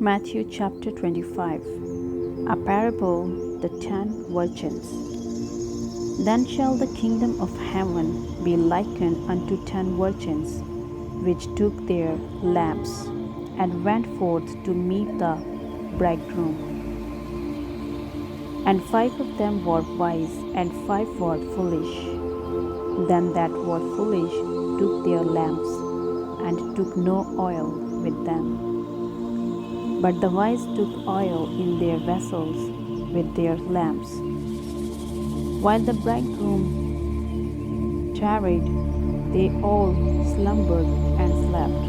Matthew chapter 25. A parable, the 10 virgins. Then shall the kingdom of heaven be likened unto 10 virgins, which took their lamps, and went forth to meet the bridegroom. And 5 of them were wise, and 5 were foolish. Then that were foolish took their lamps, and took no oil with them. But the wise took oil in their vessels with their lamps. While the bridegroom tarried, they all slumbered and slept.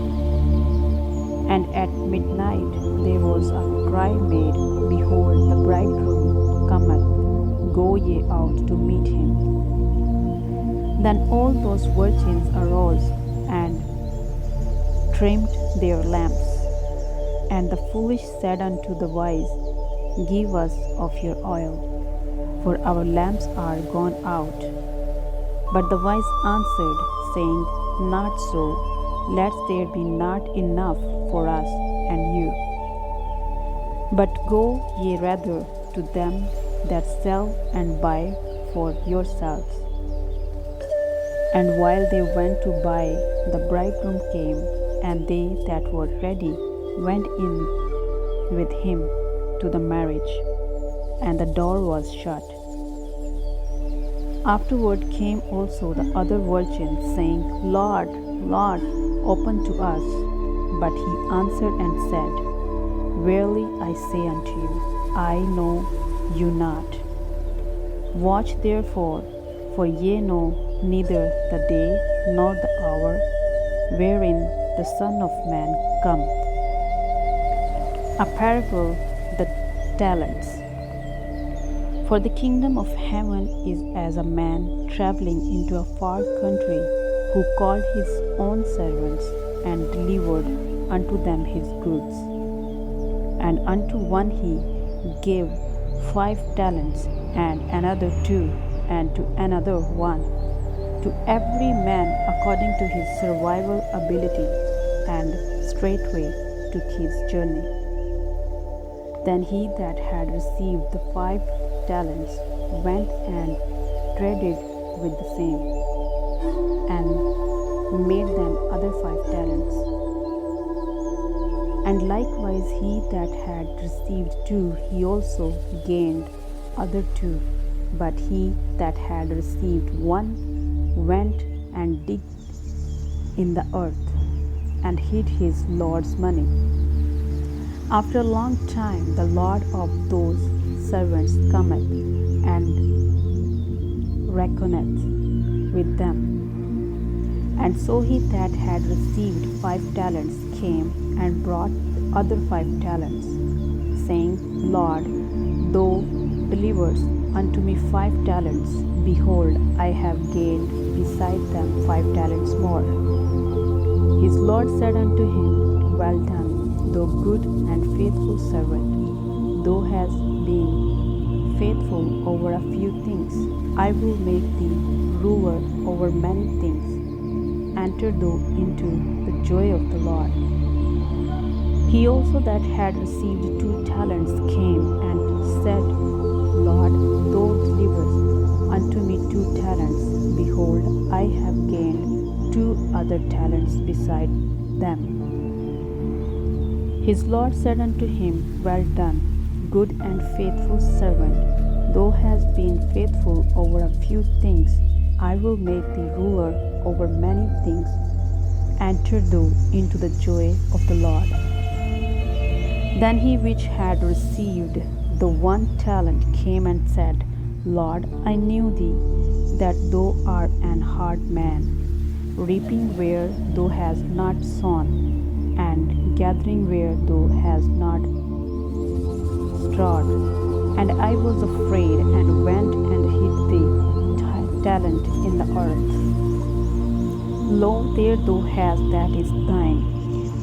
And at midnight there was a cry made, Behold, the bridegroom cometh, go ye out to meet him. Then all those virgins arose and trimmed their lamps. And the foolish said unto the wise, Give us of your oil, for our lamps are gone out. But the wise answered, saying, Not so, lest there be not enough for us and you. But go ye rather to them that sell and buy for yourselves. And while they went to buy, the bridegroom came, and they that were ready went in with him to the marriage, and the door was shut. Afterward came also the other virgins, saying, Lord, Lord, open to us. But he answered and said, Verily I say unto you, I know you not. Watch therefore, for ye know neither the day nor the hour wherein the Son of Man cometh. A parable, the talents. For the kingdom of heaven is as a man traveling into a far country, who called his own servants, and delivered unto them his goods. And unto one he gave 5 talents, and another 2, and to another 1, to every man according to his survival ability, and straightway took his journey. Then he that had received the 5 talents went and traded with the same, and made them other 5 talents. And likewise he that had received 2, he also gained other 2. But he that had received 1 went and digged in the earth, and hid his Lord's money. After a long time the Lord of those servants cometh, and reckoneth with them. And so he that had received 5 talents came and brought the other 5 talents, saying, Lord, thou deliverest unto me 5 talents. Behold, I have gained beside them 5 talents more. His Lord said unto him, Well done, thou good and faithful servant. Thou hast been faithful over a few things, I will make thee ruler over many things. Enter thou into the joy of the Lord. He also that had received 2 talents came and said, Lord, thou deliverest unto me 2 talents. Behold, I have gained 2 other talents beside them. His Lord said unto him, Well done, good and faithful servant. Thou hast been faithful over a few things, I will make thee ruler over many things. Enter thou into the joy of the Lord. Then he which had received the 1 talent came and said, Lord, I knew thee, that thou art an hard man, reaping where thou hast not sown, and gathering where thou hast not strawed. And I was afraid, and went and hid the talent in the earth. Lo, there thou hast that is thine.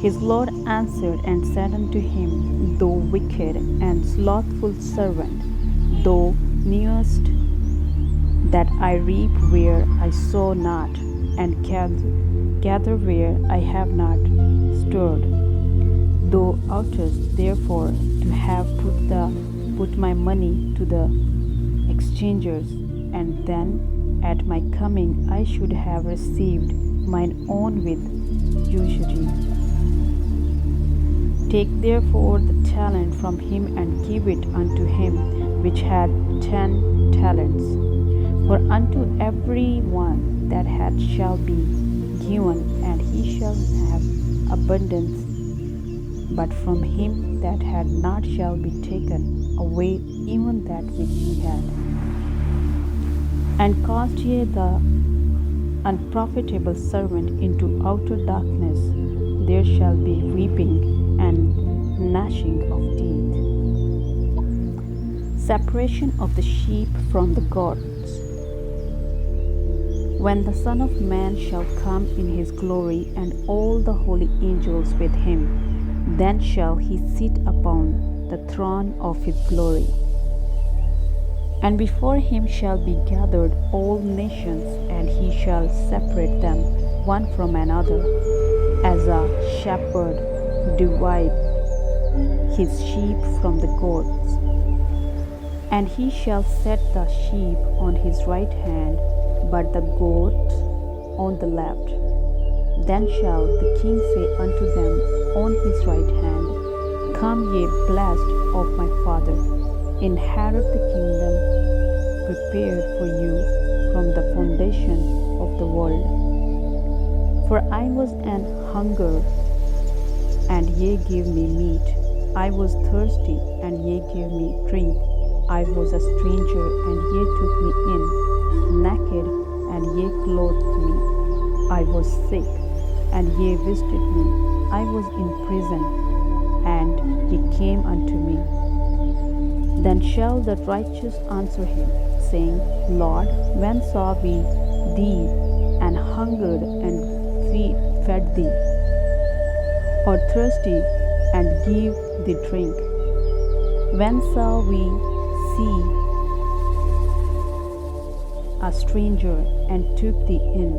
His Lord answered and said unto him, Thou wicked and slothful servant, thou knewest that I reap where I sow not, and gather where I have not stored. Thou oughtest therefore to have put my money to the exchangers, and then at my coming I should have received mine own with usury. Take therefore the talent from him and give it unto him which had 10 talents. For unto every one that hath shall be given, and he shall have abundance. But from him that had not shall be taken away even that which he had. And cast ye the unprofitable servant into outer darkness, there shall be weeping and gnashing of teeth. Separation of the sheep from the goats. When the Son of Man shall come in his glory, and all the holy angels with him, then shall he sit upon the throne of his glory. And before him shall be gathered all nations, and he shall separate them one from another, as a shepherd divides his sheep from the goats. And he shall set the sheep on his right hand, but the goats on the left. Then shall the king say unto them on his right hand, Come ye blessed of my Father, inherit the kingdom prepared for you from the foundation of the world. For I was an hunger, and ye gave me meat. I was thirsty, and ye gave me drink. I was a stranger, and ye took me in, naked, and ye clothed me. I was sick, and ye visited me. I was in prison, and ye came unto me. Then shall the righteous answer him, saying, Lord, when saw we thee and hungered and fed thee, or thirsty and gave thee drink? When saw we thee a stranger and took thee in,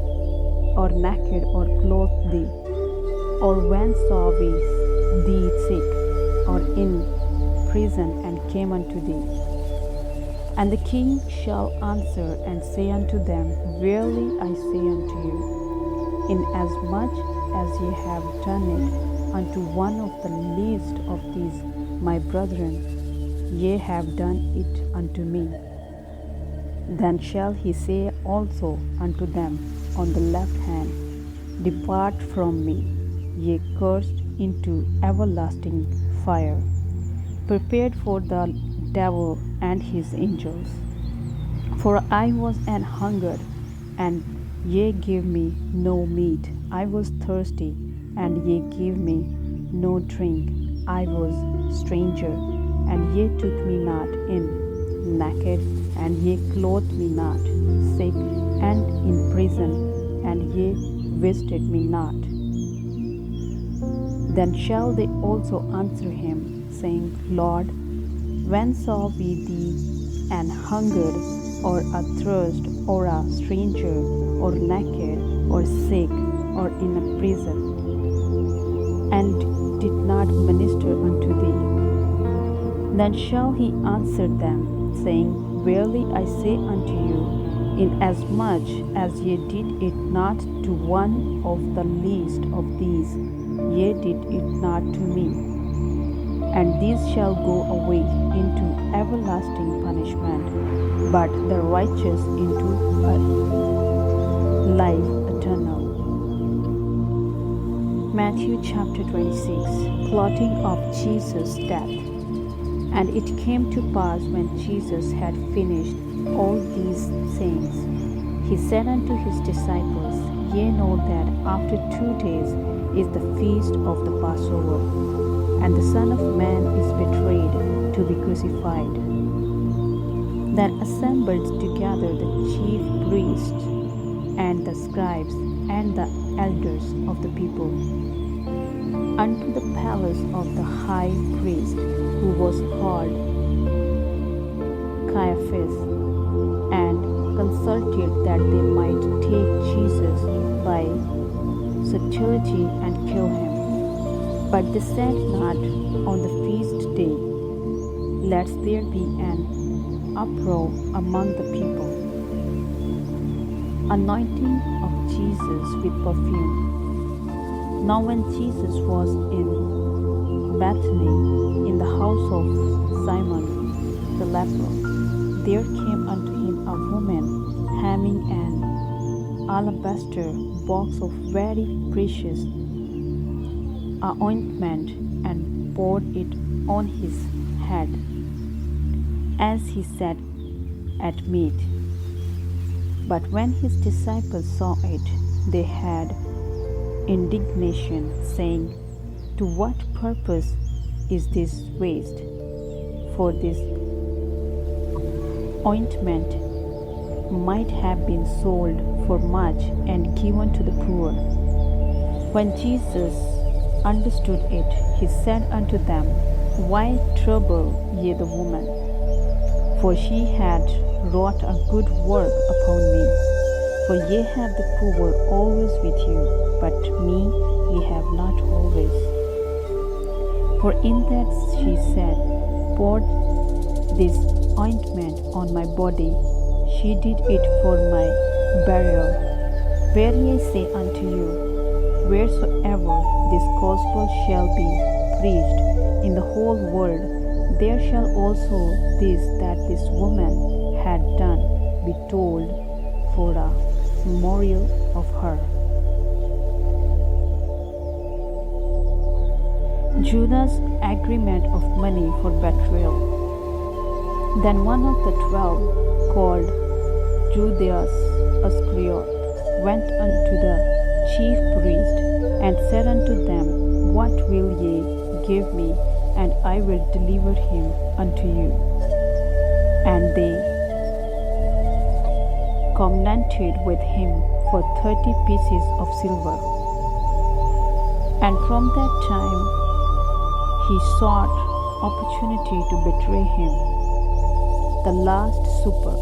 or naked or clothed thee? Or when saw we thee sick or in prison and came unto thee? And the king shall answer and say unto them, Verily I say unto you, inasmuch as ye have done it unto one of the least of these my brethren, ye have done it unto me. Then shall he say also unto them on the left hand, Depart from me, ye cursed, into everlasting fire, prepared for the devil and his angels. For I was an hungered, and ye gave me no meat. I was thirsty, and ye gave me no drink. I was stranger, and ye took me not in, naked, and ye clothed me not, sick, and in prison, and ye visited me not. Then shall they also answer him, saying, Lord, when saw we thee an hungered, or athirst, or a stranger, or naked, or sick, or in a prison, and did not minister unto thee? Then shall he answer them, saying, Verily I say unto you, inasmuch as ye did it not to one of the least of these, ye did it not to me. And these shall go away into everlasting punishment, but the righteous into life eternal. Matthew chapter 26. Plotting of Jesus' death. And it came to pass when Jesus had finished all these sayings, he said unto his disciples, Ye know that after 2 days is the feast of the Passover, and the Son of Man is betrayed to be crucified. Then assembled together the chief priests and the scribes and the elders of the people unto the palace of the high priest, who was called Caiaphas, and consulted that they might take Jesus by subtlety and kill him. But they said not on the feast day, lest there be an uproar among the people. Anointing of Jesus with perfume. Now when Jesus was in Bethany, in the house of Simon the leper, there came unto him a woman having an alabaster box of very precious ointment, and poured it on his head as he sat at meat. But when his disciples saw it, they had indignation, saying, To what purpose is this waste? For this ointment might have been sold for much and given to the poor. When Jesus understood it, he said unto them, Why trouble ye the woman? For she had wrought a good work upon me. For ye have the poor always with you, but me ye have not always. For in that she said, Pour this ointment on my body, she did it for my burial. Verily I say unto you, wheresoever this gospel shall be preached in the whole world, there shall also this that this woman had done be told for a memorial of her. Judas' agreement of money for betrayal. Then one of the 12, called Judas Iscariot, went unto the chief priest, and said unto them, What will ye give me, and I will deliver him unto you? And they covenanted with him for 30 pieces of silver. And from that time he sought opportunity to betray him. The Last Supper.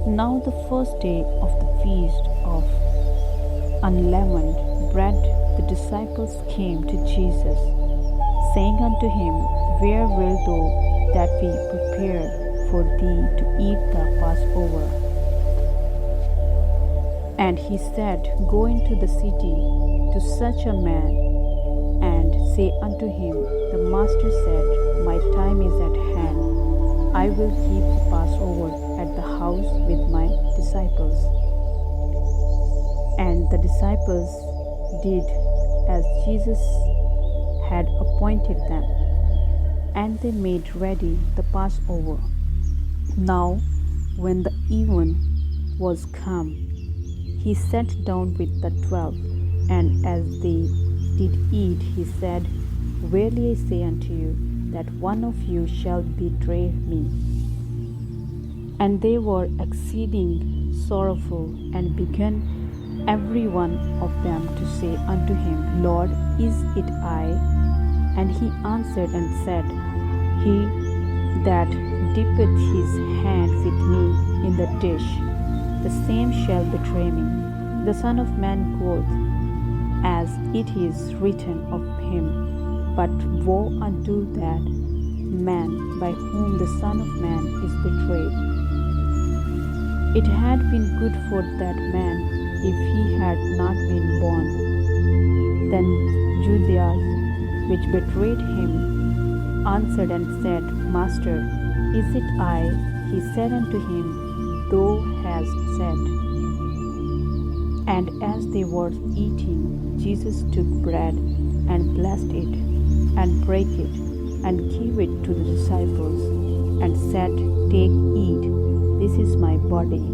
Now the first day of the feast of unleavened bread, the disciples came to Jesus, saying unto him, Where wilt thou that we prepare for thee to eat the Passover? And he said, Go into the city to such a man, and say unto him, The Master said, My time is at hand. I will keep the Passover at the house with my disciples. And the disciples did as Jesus had appointed them, and they made ready the Passover. Now, when the even was come, he sat down with the 12, and as they did eat, he said, Verily I say unto you, that one of you shall betray me. And they were exceeding sorrowful, and began every one of them to say unto him, Lord, is it I? And he answered and said, He that dippeth his hand with me in the dish, the same shall betray me. The Son of Man goeth, as it is written of him. But woe unto that man by whom the Son of Man is betrayed. It had been good for that man if he had not been born. Then Judas, which betrayed him, answered and said, Master, is it I? He said unto him, Thou hast said. And as they were eating, Jesus took bread and blessed it, and brake it, and gave it to the disciples, and said, Take, eat, this is my body.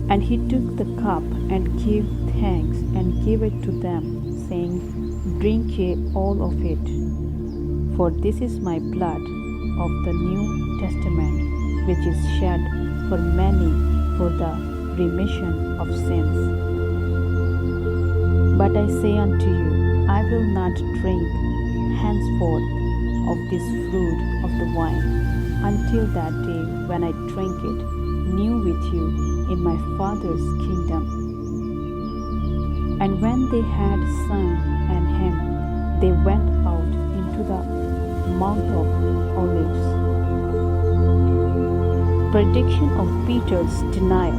And he took the cup, and gave thanks, and gave it to them, saying, Drink ye all of it, for this is my blood of the New Testament, which is shed for many for the remission of sins. But I say unto you, I will not drink henceforth of this fruit of the vine, until that day when I drink it new with you in my Father's kingdom. And when they had sung and him, they went out into the Mount of Olives. Prediction of Peter's denial.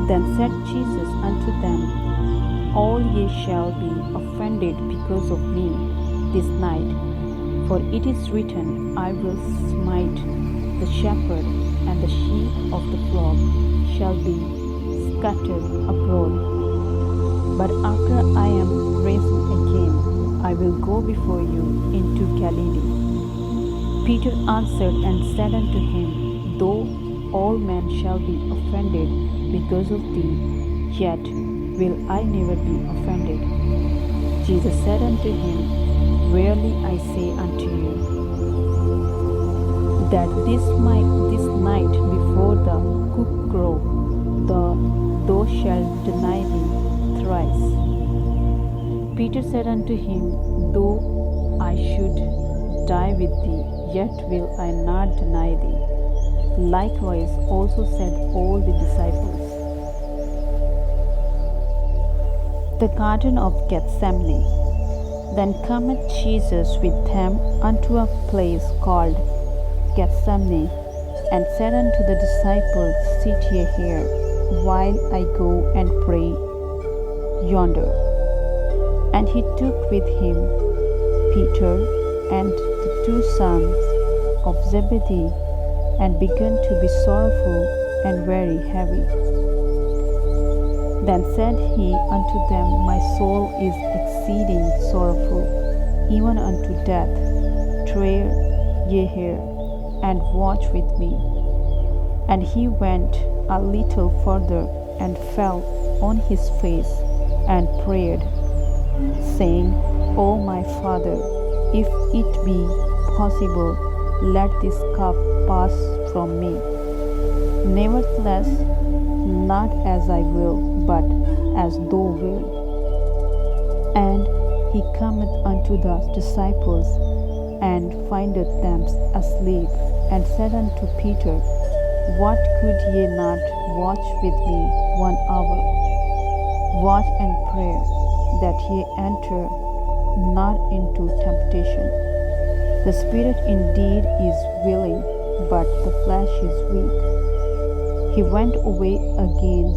Then said Jesus unto them, All ye shall be offended because of me this night. For it is written, I will smite the shepherd, and the sheep of the flock shall be scattered abroad. But after I am risen again, I will go before you into Galilee. Peter answered and said unto him, Though all men shall be offended because of thee, yet will I never be offended. Jesus said unto him, Verily I say unto you, that this night before the cock crow, thou shalt deny me thrice. Peter said unto him, Though I should die with thee, yet will I not deny thee. Likewise also said all the disciples. The Garden of Gethsemane. Then cometh Jesus with them unto a place called Gethsemane, and said unto the disciples, Sit ye here, while I go and pray yonder. And he took with him Peter and the two sons of Zebedee, and began to be sorrowful and very heavy. Then said he unto them, My soul is exceeding sorrowful, even unto death. Tarry ye here, and watch with me. And he went a little further, and fell on his face, and prayed, saying, O my Father, if it be possible, let this cup pass from me. Nevertheless, not as I will, but as thou wilt. And he cometh unto the disciples, and findeth them asleep, and said unto Peter, What could ye not watch with me 1 hour? Watch and pray, that ye enter not into temptation. The spirit indeed is willing, but the flesh is weak. He went away again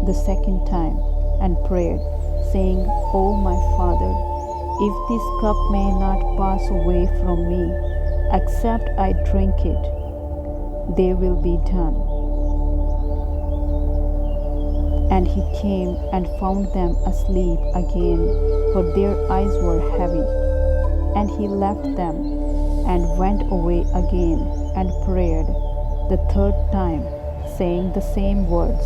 the second time, and prayed, saying, O my Father, if this cup may not pass away from me, except I drink it, thy will be done. And he came and found them asleep again, for their eyes were heavy. And he left them, and went away again, and prayed the third time, saying the same words.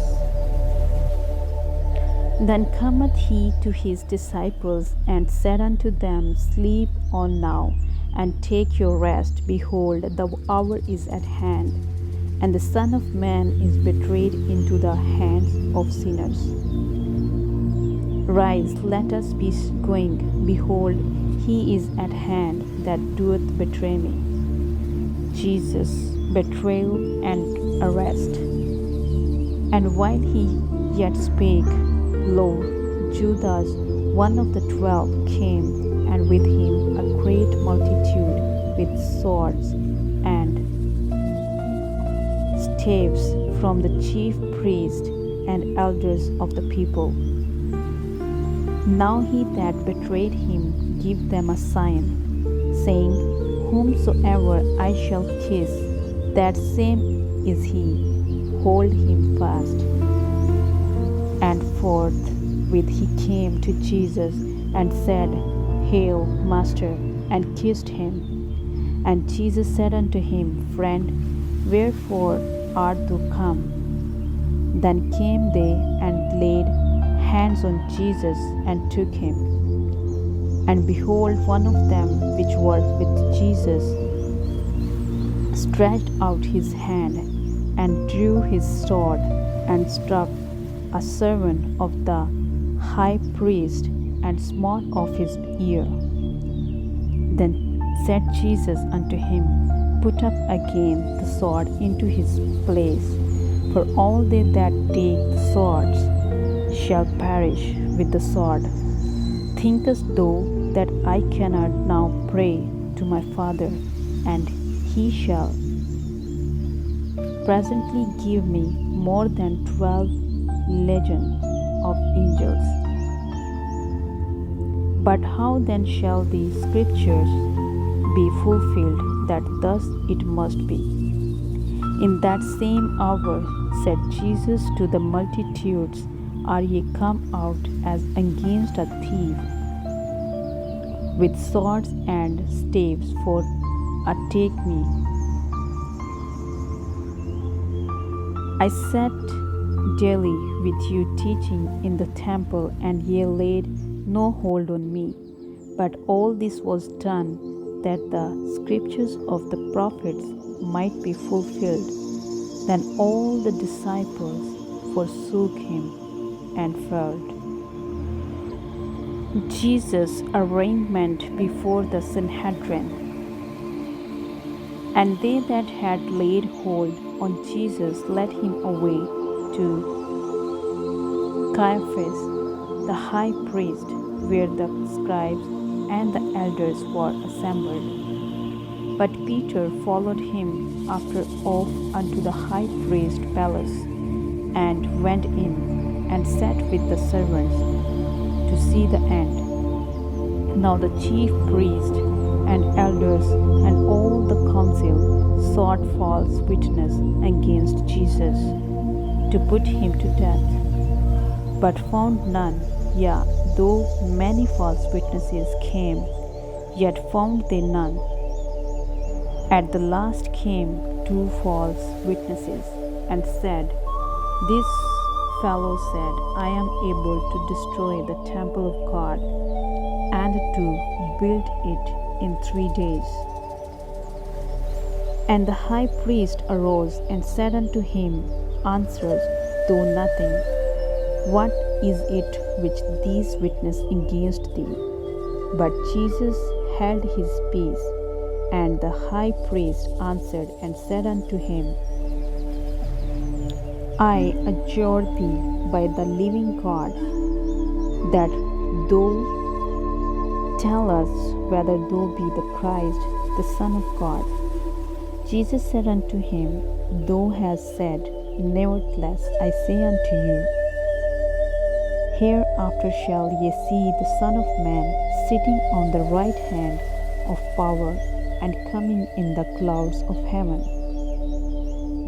Then cometh he to his disciples, and said unto them, Sleep on now, and take your rest. Behold, the hour is at hand, and the Son of Man is betrayed into the hands of sinners. Rise, let us be going. Behold, he is at hand that doeth betray me. Jesus, betrayal and arrest. And while he yet spake, lo, Judas, one of the 12, came, and with him a great multitude with swords and staves from the chief priests and elders of the people. Now he that betrayed him gave them a sign, saying, Whomsoever I shall kiss, that same is he. Hold him fast. And forthwith he came to Jesus, and said, Hail, Master, and kissed him. And Jesus said unto him, Friend, wherefore art thou come? Then came they, and laid hands on Jesus, and took him. And behold, one of them which was with Jesus stretched out his hand, and drew his sword, and struck a servant of the high priest, and smote off his ear. Then said Jesus unto him, Put up again the sword into his place, for all they that take the swords shall perish with the sword. Thinkest thou that I cannot now pray to my Father, and he shall presently give me more than 12 legions of angels? But how then shall the scriptures be fulfilled that thus it must be? In that same hour said Jesus to the multitudes, Are ye come out as against a thief, with swords and staves for a take me? I sat daily with you teaching in the temple, and ye laid no hold on me. But all this was done that the scriptures of the prophets might be fulfilled. Then all the disciples forsook him and fled. Jesus' arraignment before the Sanhedrin. And they that had laid hold on Jesus led him away to Caiaphas, the high priest, where the scribes and the elders were assembled. But Peter followed him after off unto the high priest's palace, and went in, and sat with the servants to see the end. Now the chief priest and elders and all the council sought false witness against Jesus, to put him to death, but found none. Yea, though many false witnesses came, yet found they none. At the last came 2 false witnesses, and said, This fellow said, I am able to destroy the temple of God, and to build it in 3 days. And the high priest arose and said unto him, Answerest thou nothing? What is it which these witness against thee? But Jesus held his peace. And the high priest answered and said unto him, I adjure thee by the living God, that thou tell us whether thou be the Christ, the Son of God. Jesus said unto him, Thou hast said, Nevertheless I say unto you, Hereafter shall ye see the Son of Man sitting on the right hand of power, and coming in the clouds of heaven.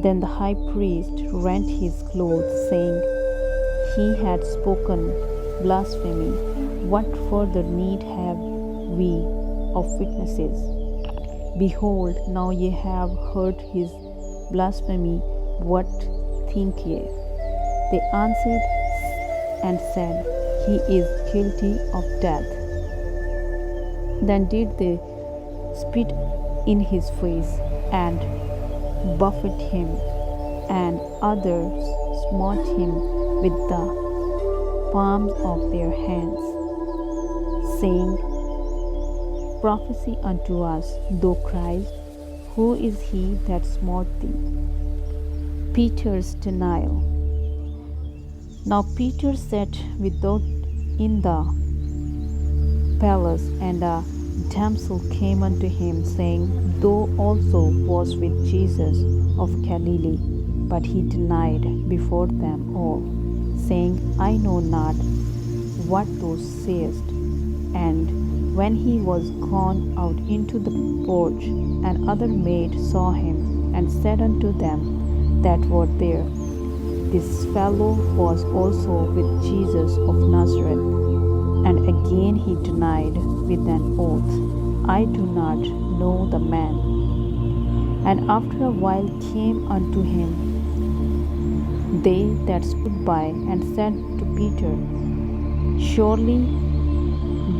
Then the high priest rent his clothes, saying, He had spoken blasphemy. What further need have we of witnesses? Behold, now ye have heard his blasphemy. What think ye? They answered and said, He is guilty of death. Then did they spit in his face, and buffet him, and others smote him with the palms of their hands, saying, Prophesy unto us, thou Christ, who is he that smote thee? Peter's denial. Now Peter sat without in the palace, and a damsel came unto him, saying, Thou also wast with Jesus of Galilee. But he denied before them all, saying, I know not what thou sayest. And when he was gone out into the porch, another maid saw him, and said unto them that were there, This fellow was also with Jesus of Nazareth. And again he denied with an oath, I do not know the man. And after a while came unto him they that stood by, and said to Peter, Surely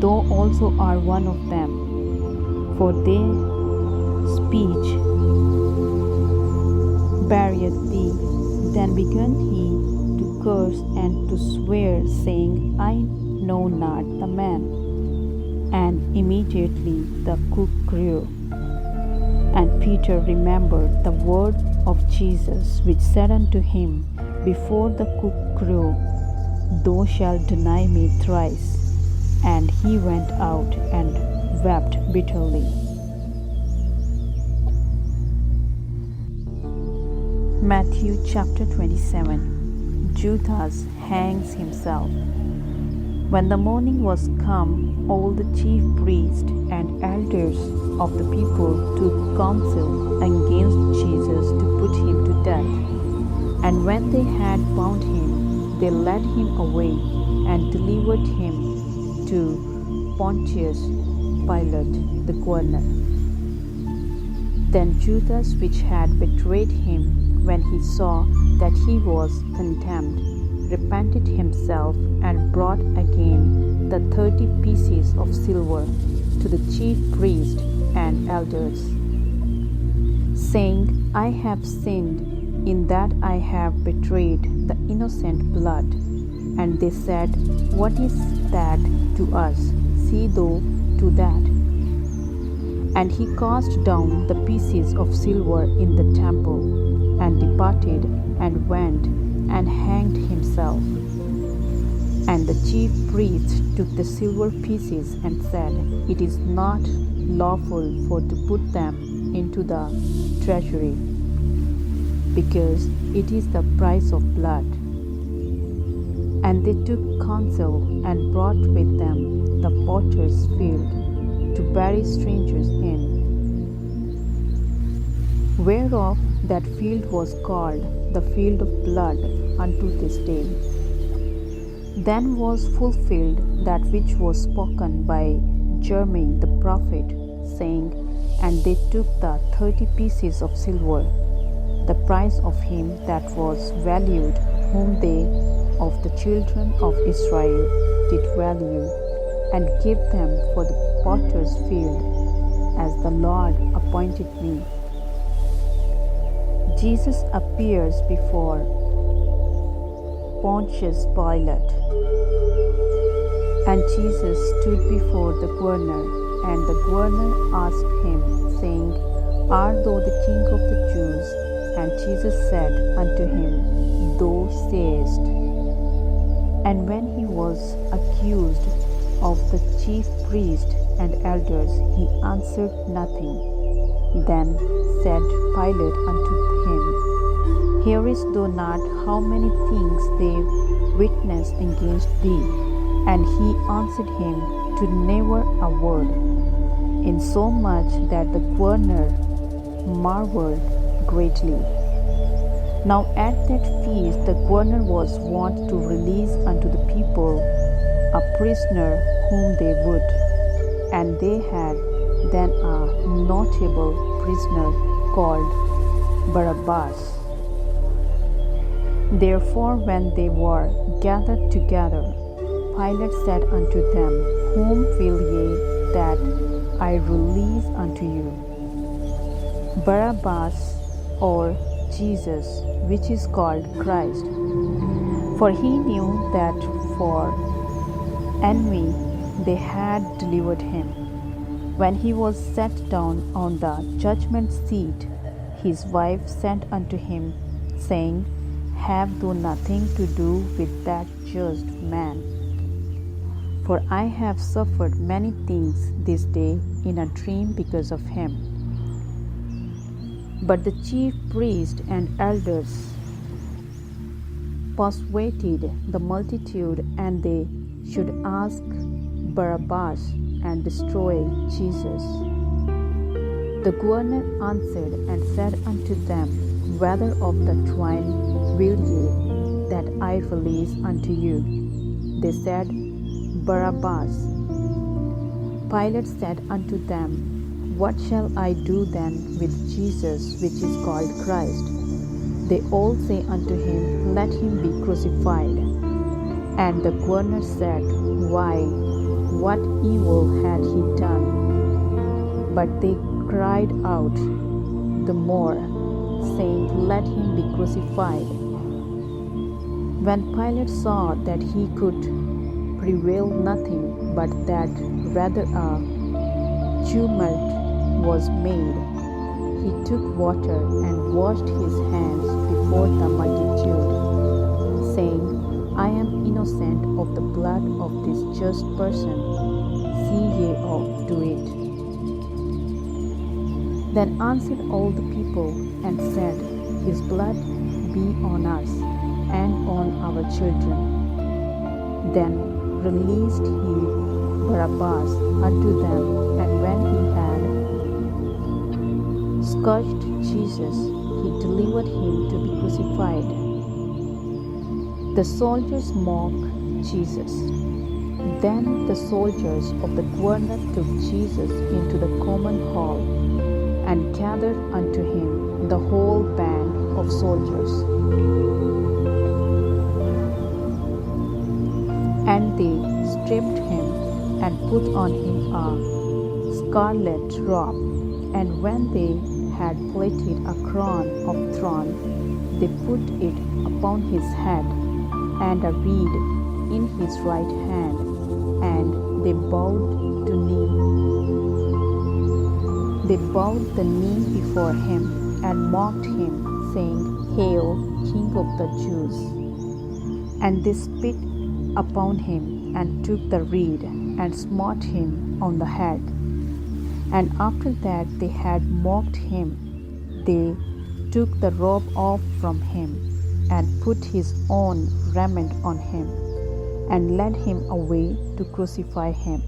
thou also art one of them, for their speech beareth thee. Then began he to curse and to swear, saying, I know not the man. And immediately the cock crew. And Peter remembered the word of Jesus, which said unto him, Before the cock crew, thou shalt deny me thrice. And he went out and wept bitterly. Matthew chapter 27. Judas hangs himself. When the morning was come, all the chief priests and elders of the people took counsel against Jesus to put him to death. And when they had bound him, they led him away and delivered him to Pontius Pilate the governor. Then Judas, which had betrayed him, when he saw that he was condemned, repented himself and brought again the 30 pieces of silver to the chief priests and elders, saying, I have sinned in that I have betrayed the innocent blood. And they said, What is that to us? See thou to that. And he cast down the pieces of silver in the temple, and departed, and went and hanged himself. And the chief priests took the silver pieces and said, It is not lawful for to put them into the treasury, because it is the price of blood. And they took counsel and brought with them the potter's field to bury strangers in, whereof that field was called the field of blood unto this day. Then was fulfilled that which was spoken by Jeremiah the prophet, saying, And they took the 30 pieces of silver, the price of him that was valued, whom they of the children of Israel did value, and gave them for the potter's field, as the Lord appointed me. Jesus appears before Pontius Pilate. And Jesus stood before the governor, and the governor asked him, saying, Art thou the King of the Jews? And Jesus said unto him, Thou sayest. And when he was accused of the chief priests and elders, he answered nothing. Then said Pilate unto him, Hearest thou not how many things they witness against thee? And he answered him to never a word, insomuch that the governor marveled greatly. Now at that feast the governor was wont to release unto the people a prisoner whom they would, and they had then a notable prisoner called Barabbas. Therefore when they were gathered together, Pilate said unto them, Whom will ye that I release unto you, Barabbas or Jesus, which is called Christ? For he knew that for envy they had delivered him. When he was set down on the judgment seat, his wife sent unto him, saying, Have thou nothing to do with that just man? For I have suffered many things this day in a dream because of him. But the chief priests and elders persuaded the multitude, and they should ask Barabbas and destroy Jesus. The governor answered and said unto them, Whether of the twain will ye that I release unto you? They said, Barabbas. Pilate said unto them, What shall I do then with Jesus, which is called Christ? They all say unto him, Let him be crucified. And the governor said, Why, what evil had he done? But they cried out the more, saying, Let him be crucified. When Pilate saw that he could prevail nothing, but that rather a tumult was made, he took water and washed his hands before the multitude, saying, I am innocent of the blood of this just person. See ye off to it. Then answered all the people and said, His blood be on us and on our children. Then released he Barabbas unto them, and when he had scourged Jesus, he delivered him to be crucified. The soldiers mocked Jesus. Then the soldiers of the governor took Jesus into the common hall, and gathered unto him the whole band of soldiers. And they stripped him, and put on him a scarlet robe, and when they had plaited a crown of thorn, they put it upon his head, and a reed in his right hand, and they bowed the knee before him, and mocked him, saying, Hail, King of the Jews! And they spit upon him, and took the reed, and smote him on the head. And after that they had mocked him, they took the robe off from him, and put his own raiment on him, and led him away to crucify him.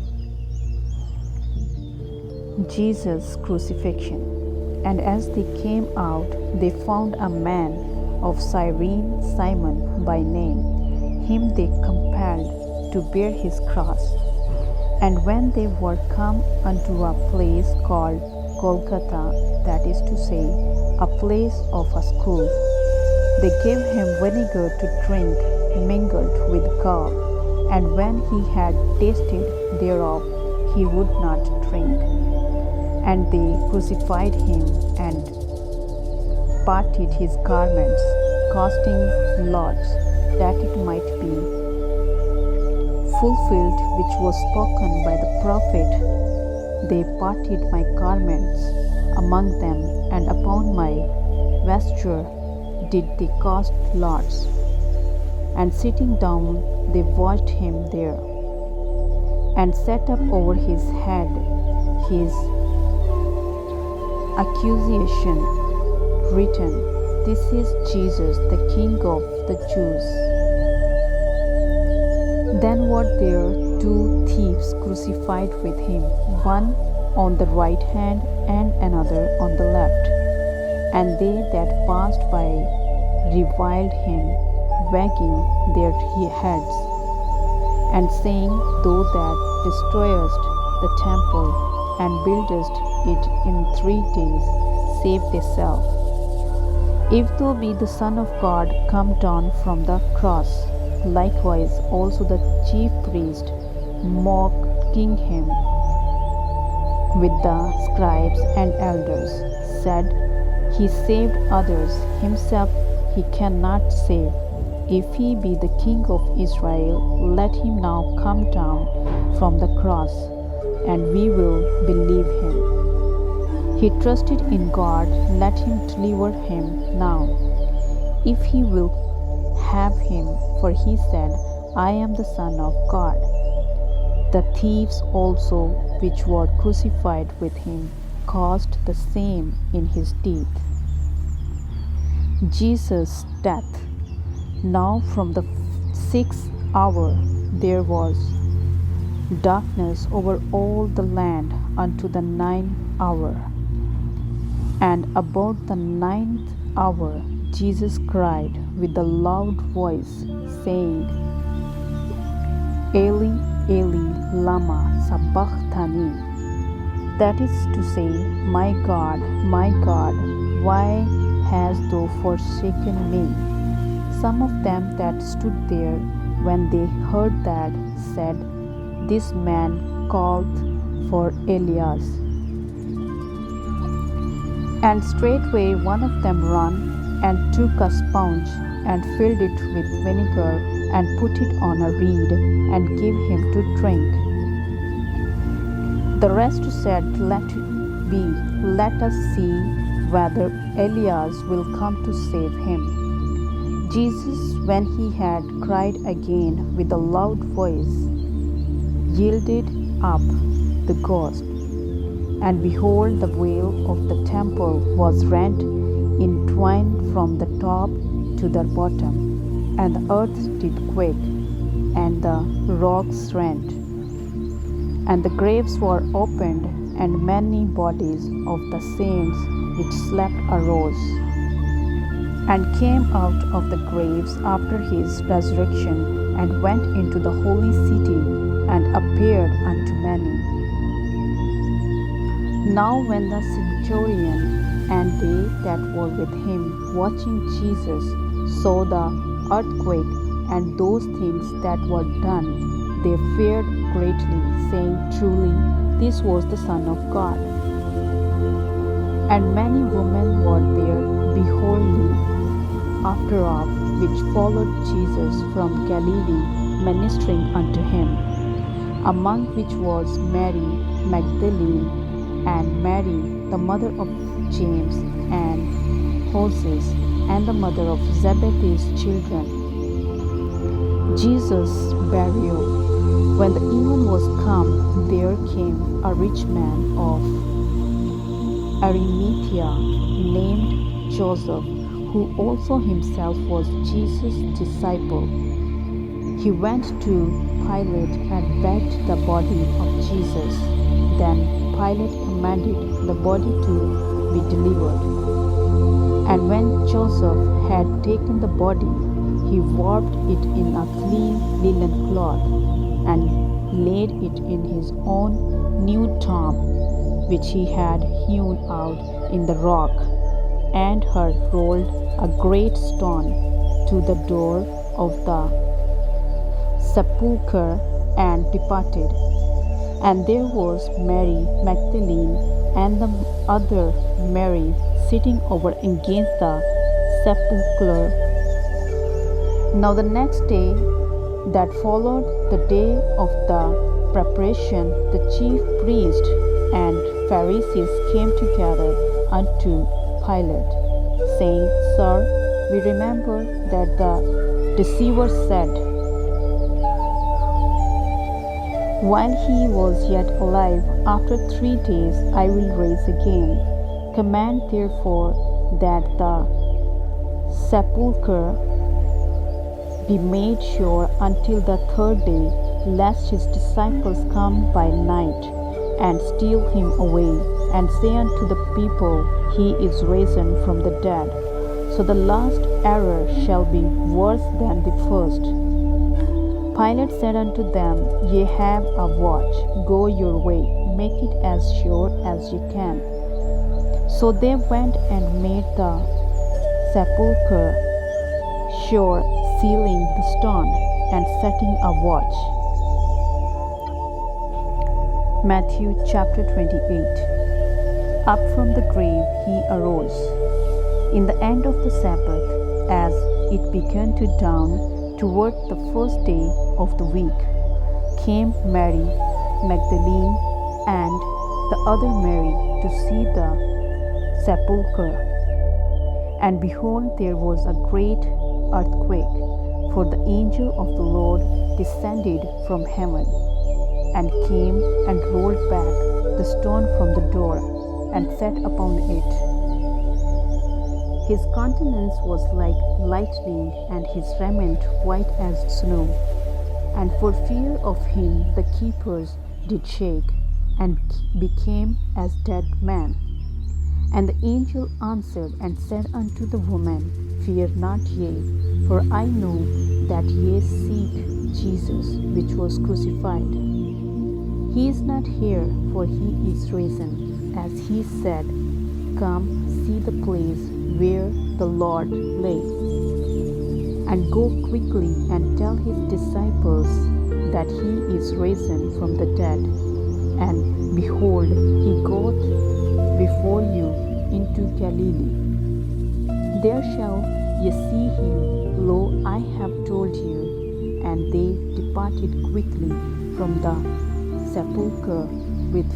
Jesus' crucifixion. And as they came out, they found a man of Cyrene, Simon by name. Him they compelled to bear his cross. And when they were come unto a place called Golgotha, that is to say, a place of a skull, they gave him vinegar to drink mingled with gall. And when he had tasted thereof, he would not drink. And they crucified him, and parted his garments, casting lots, that it might be fulfilled which was spoken by the prophet, They parted my garments among them, and upon my vesture did they cast lots. And sitting down, they watched him there, and set up over his head his accusation, written, This is Jesus, the King of the Jews. Then were there 2 thieves crucified with him, one on the right hand and another on the left. And they that passed by reviled him, wagging their heads, and saying, Thou that destroyest the temple, and buildest it in 3 days, save thyself. If thou be the Son of God, come down from the cross. Likewise also the chief priest, mocking him with the scribes and elders, said, He saved others, himself he cannot save. If he be the King of Israel, let him now come down from the cross, and we will believe him. He trusted in God, let him deliver him now, if he will have him, for he said, I am the Son of God. The thieves also, which were crucified with him, caused the same in his teeth. Jesus' death. Now from the 6th hour there was darkness over all the land unto the 9th hour. And about the 9th hour Jesus cried with a loud voice, saying, Eli, Eli, lama sabachthani. That is to say, my God, why hast thou forsaken me? Some of them that stood there, when they heard that, said, This man called for Elias. And straightway one of them ran, and took a sponge, and filled it with vinegar, and put it on a reed, and gave him to drink. The rest said, Let us see whether Elias will come to save him. Jesus, when he had cried again with a loud voice, yielded up the ghost. And behold, the veil of the temple was rent in twain from the top to the bottom, and the earth did quake, and the rocks rent, and the graves were opened, and many bodies of the saints which slept arose, and came out of the graves after his resurrection, and went into the holy city, and appeared unto many. Now when the centurion and they that were with him watching Jesus saw the earthquake and those things that were done, they feared greatly, saying, Truly, this was the Son of God. And many women were there beholding after off, which followed Jesus from Galilee, ministering unto him, among which was Mary Magdalene, and Mary, the mother of James and Joses, and the mother of Zebedee's children. Jesus' burial. When the even was come, there came a rich man of Arimathea, named Joseph, who also himself was Jesus' disciple. He went to Pilate and begged the body of Jesus. Then Pilate commanded the body to be delivered. And when Joseph had taken the body, he wrapped it in a clean linen cloth, and laid it in his own new tomb, which he had hewn out in the rock, and had rolled a great stone to the door of the sepulchre, and departed. And there was Mary Magdalene and the other Mary sitting over against the sepulchre. Now the next day that followed the day of the preparation, the chief priests and Pharisees came together unto Pilate, saying, Sir, we remember that the deceiver said, while he was yet alive, after 3 days I will rise again. Command therefore that the sepulchre be made sure until the 3rd day, lest his disciples come by night and steal him away, and say unto the people, He is risen from the dead. So the last error shall be worse than the first. Pilate said unto them, Ye have a watch, go your way, make it as sure as ye can. So they went and made the sepulchre sure, sealing the stone, and setting a watch. Matthew chapter 28. Up from the grave he arose. In the end of the Sabbath, as it began to dawn, toward the first day of the week, came Mary Magdalene and the other Mary to see the sepulchre. And behold, there was a great earthquake, for the angel of the Lord descended from heaven, and came and rolled back the stone from the door, and sat upon it. His countenance was like lightning, and his raiment white as snow. And for fear of him the keepers did shake, and became as dead men. And the angel answered and said unto the woman, Fear not ye, for I know that ye seek Jesus, which was crucified. He is not here, for he is risen, as he said. Come, see the place where the Lord lay, and go quickly and tell his disciples that he is risen from the dead. And behold, he goeth before you into Galilee. There shall ye see him. Lo, I have told you. And they departed quickly from the sepulchre with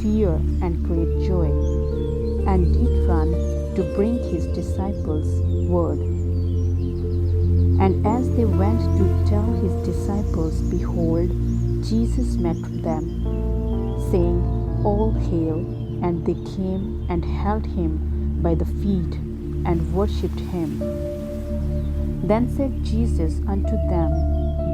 fear and great joy, and did run to bring his disciples word. And as they went to tell his disciples, behold, Jesus met them, saying, All hail! And they came and held him by the feet and worshipped him. Then said Jesus unto them,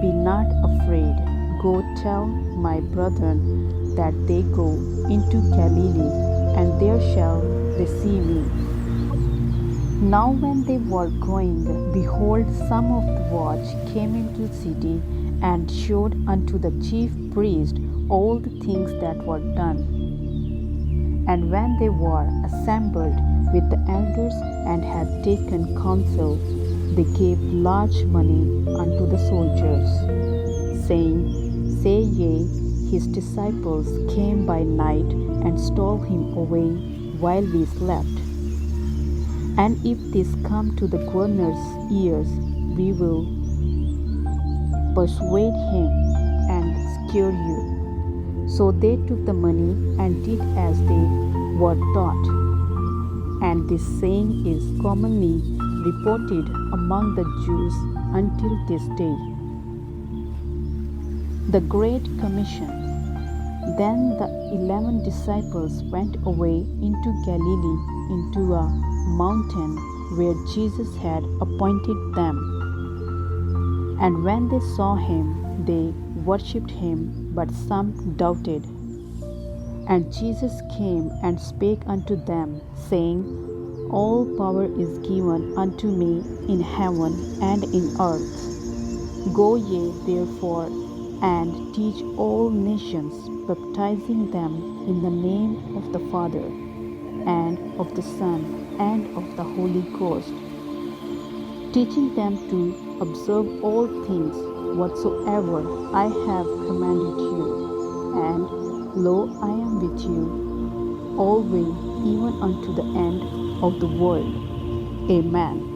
Be not afraid. Go tell my brethren that they go into Galilee, and there shall they see me. Now when they were going, behold, some of the watch came into the city, and showed unto the chief priest all the things that were done. And when they were assembled with the elders and had taken counsel, they gave large money unto the soldiers, saying, Say ye, his disciples came by night and stole him away while we slept. And if this come to the governor's ears, we will persuade him and secure you. So they took the money and did as they were taught. And this saying is commonly reported among the Jews until this day. The Great Commission. Then the 11 disciples went away into Galilee, into a mountain where Jesus had appointed them. And when they saw him, they worshipped him, but some doubted. And Jesus came and spake unto them, saying, All power is given unto me in heaven and in earth. Go ye therefore and teach all nations, baptizing them in the name of the Father, and of the Son, and of the Holy Ghost, teaching them to observe all things whatsoever I have commanded you. And lo, I am with you always, even unto the end of the world. Amen.